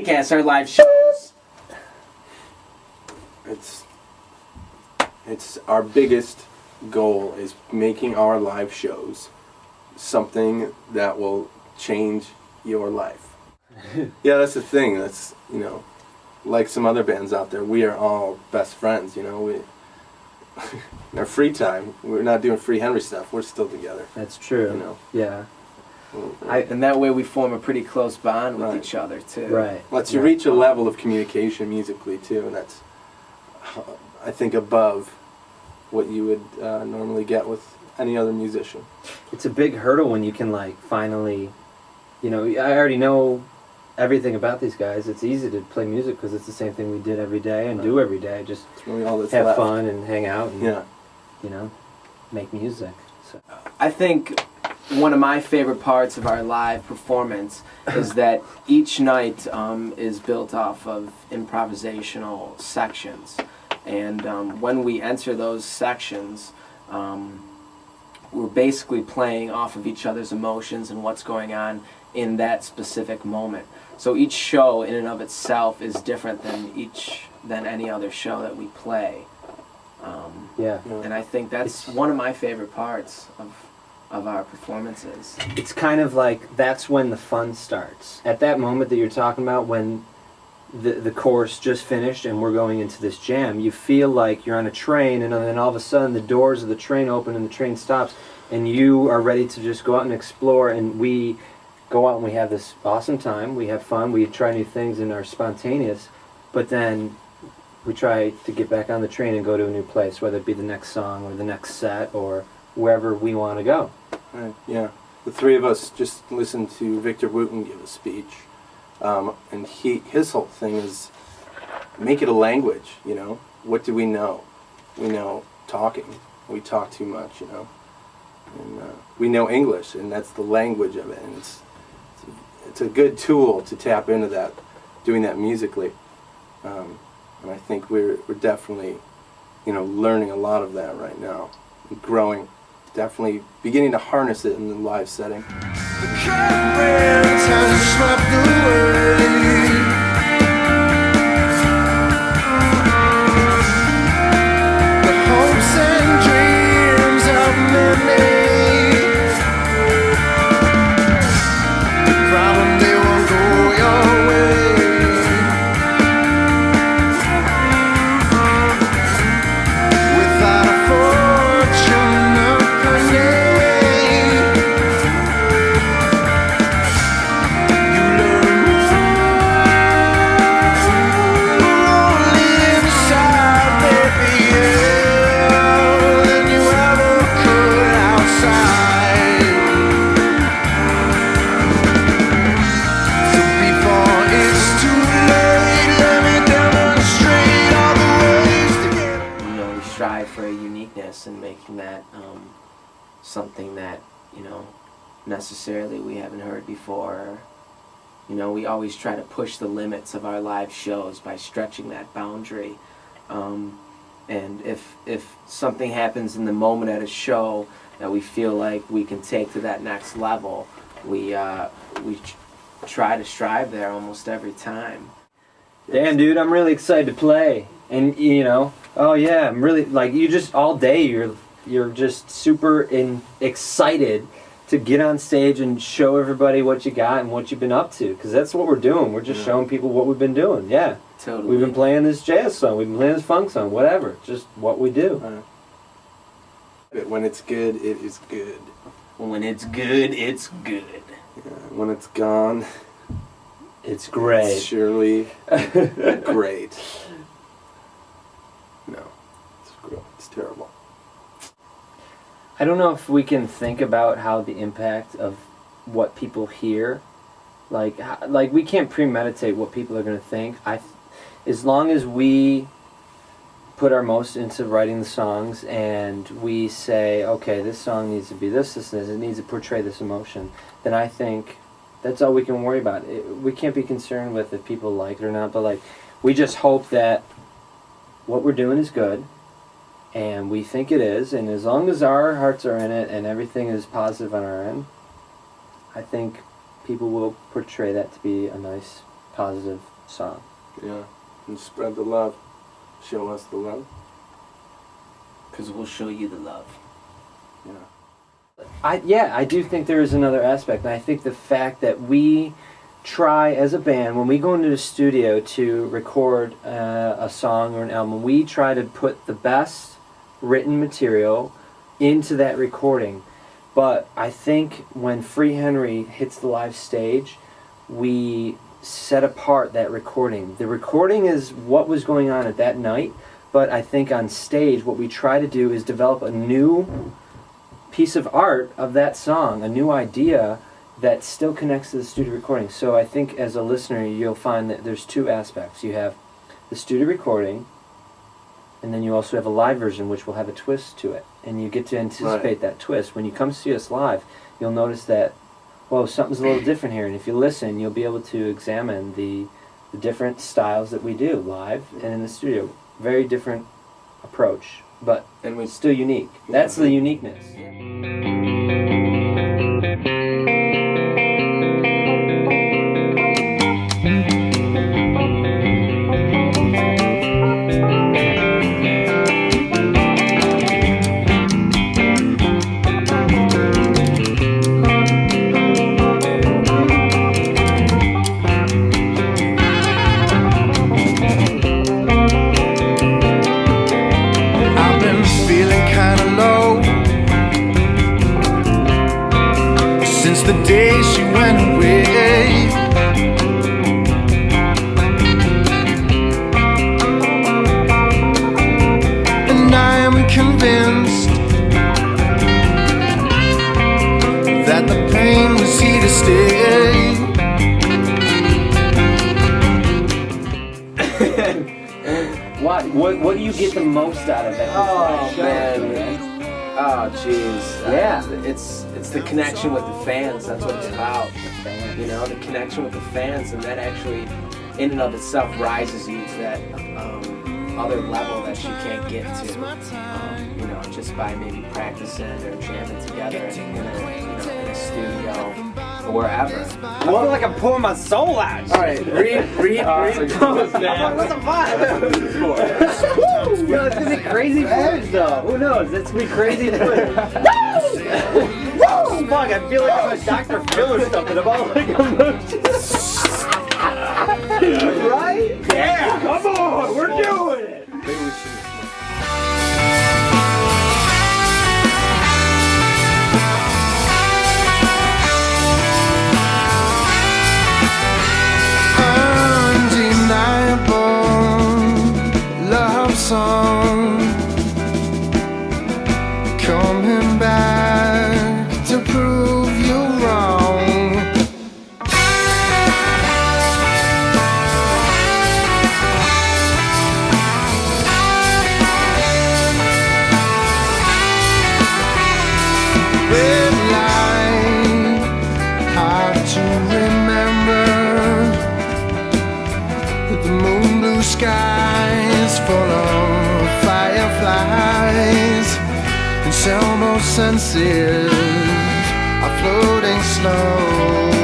Cast our live shows. It's our biggest goal is making our live shows something that will change your life. Yeah, that's the thing. That's, like some other bands out there, we are all best friends, We in our free time, we're not doing Free Henry stuff. We're still together. That's true. Yeah. And that way we form a pretty close bond with each other too. Right. Lets you reach a level of communication musically too, and that's, I think, above what you would normally get with any other musician. It's a big hurdle when you can finally, I already know everything about these guys. It's easy to play music because it's the same thing we did every day and do every day. Just it's really all that's have left. fun and hang out and make music. So I think one of my favorite parts of our live performance is that each night is built off of improvisational sections. And when we enter those sections, we're basically playing off of each other's emotions and what's going on in that specific moment. So each show in and of itself is different than any other show that we play. And I think that's one of my favorite parts of our performances. it's kind of like that's when the fun starts. At that moment that you're talking about, when the chorus just finished and we're going into this jam, you feel like you're on a train, and then all of a sudden the doors of the train open and the train stops and you are ready to just go out and explore, and we go out and we have this awesome time, we have fun, we try new things and are spontaneous, but then we try to get back on the train and go to a new place, whether it be the next song or the next set or wherever we want to go. Right, yeah. The three of us just listened to Victor Wooten give a speech, and his whole thing is make it a language, What do we know? We know talking. We talk too much, And we know English, and that's the language of it, and it's a good tool to tap into that, doing that musically. And I think we're definitely, learning a lot of that right now, growing, definitely beginning to harness it in the live setting. And making that something that necessarily we haven't heard before. We always try to push the limits of our live shows by stretching that boundary. And if something happens in the moment at a show that we feel like we can take to that next level, we try to strive there almost every time. Damn, dude, I'm really excited to play. And oh yeah, I'm really you just all day you're just super excited to get on stage and show everybody what you got and what you've been up to, because that's what we're doing. We're just showing people what we've been doing. Yeah, totally. We've been playing this jazz song, we've been playing this funk song, whatever. Just what we do. When it's good, it is good. When it's good, it's good. Yeah, when it's gone, it's great. It's surely great. No, it's terrible. I don't know if we can think about how the impact of what people hear, like we can't premeditate what people are going to think. As long as we put our most into writing the songs and we say, okay, this song needs to be this, it needs to portray this emotion, then I think that's all we can worry about. We can't be concerned with if people like it or not, but we just hope that what we're doing is good, and we think it is, and as long as our hearts are in it and everything is positive on our end, I think people will portray that to be a nice, positive song. Yeah. And spread the love. Show us the love. Because we'll show you the love. Yeah. I do think there is another aspect, and I think the fact that we try as a band, when we go into the studio to record a song or an album, we try to put the best written material into that recording. But I think when Free Henry hits the live stage, we set apart that recording. The recording is what was going on at that night, but I think on stage what we try to do is develop a new piece of art of that song, a new idea that still connects to the studio recording. So I think as a listener you'll find that there's two aspects. You have the studio recording, and then you also have a live version which will have a twist to it. And you get to anticipate that twist. When you come see us live, you'll notice that, whoa, something's a little different here. And if you listen, you'll be able to examine the different styles that we do live and in the studio. Very different approach, but And we still unique. That's the uniqueness. I've been feeling kinda low since the day she went away. And I am convinced that the pain was here to stay. What do you get the most out of it? Oh man. Oh jeez. Yeah. It's the connection with the fans. That's what it's about. You know, the connection with the fans, and that actually, in and of itself, rises you to that other level that you can't get to. You know, just by maybe practicing or jamming together in a studio or wherever. I feel like I'm pouring my soul out. All right, read those, man. What's the vibe? Yo, it's gonna be crazy footage though. Who knows? It's gonna be crazy footage. Woo! Fuck, I feel like I'm a Dr. Phil or something. I'm all like emotions. Right? Yeah! Come on! We're doing it! Maybe we should. Undeniable love song coming back to prove you wrong. Red light, hard to remember. The moon blue skies full of fireflies, and sailboat senses are floating slow.